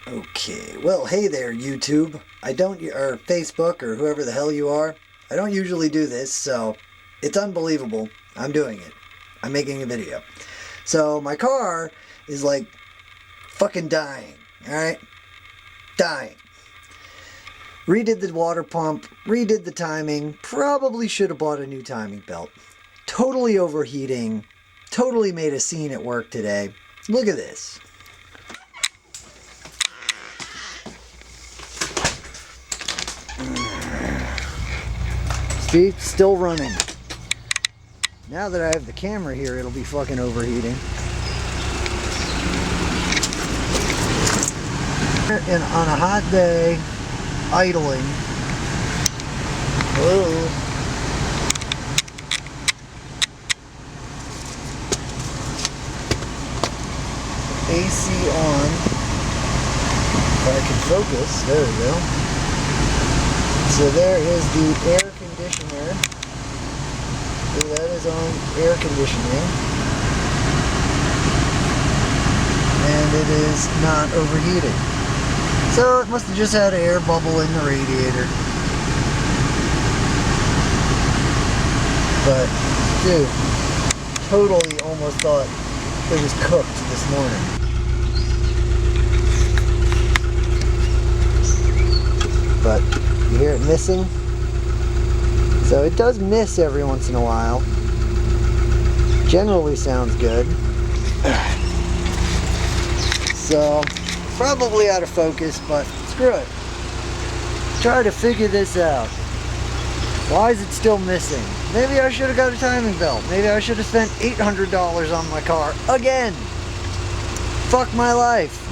Okay, well, hey there, YouTube. Or Facebook, or whoever the hell you are. I don't usually do this, so it's unbelievable. I'm doing it. I'm making a video. So, my car is like fucking dying, alright? Dying. Redid the water pump, redid the timing, probably should have bought a new timing belt. Totally overheating, totally made a scene at work today. Look at this. See, still running. Now that I have the camera here, it'll be fucking overheating. And on a hot day, idling. Whoa. AC on. If I can focus, there we go. So there is the air conditioner. See, that is on air conditioning. And it is not overheating. So it must have just had an air bubble in the radiator. But, dude, totally almost thought it was cooked this morning. But you hear it missing? So it does miss every once in a while. Generally sounds good. So, probably out of focus, but screw it. Try to figure this out. Why is it still missing? Maybe I should have got a timing belt. Maybe I should have spent $800 on my car again. Fuck my life.